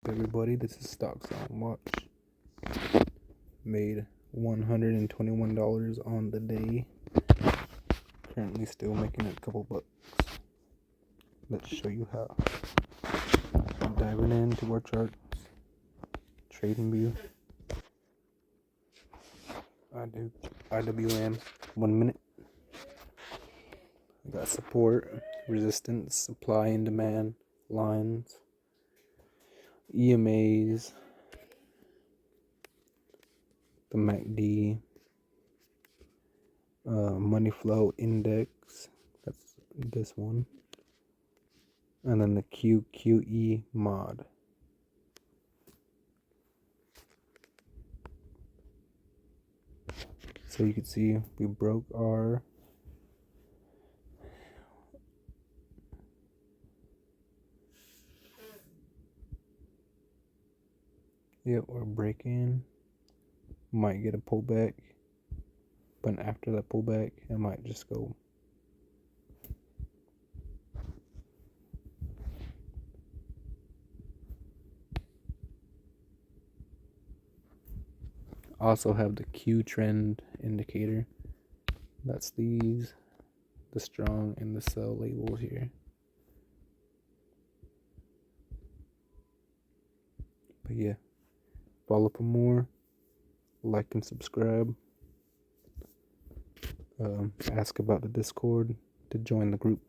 Everybody, this is Stocks on Watch. Made $121 on the day. Currently still making a couple bucks. Let's show you how. Diving into our charts. Trading view. I do IWM 1 minute. I got support, resistance, supply and demand lines, EMAs, the MACD, money flow index, that's this one, and then the QQE mod. So you can see we broke our we're breaking. Might get a pullback, but after that pullback it might just go. Also have the Q trend indicator. That's the strong and the sell labels here. But yeah, follow for more, like and subscribe. Ask about the Discord to join the group.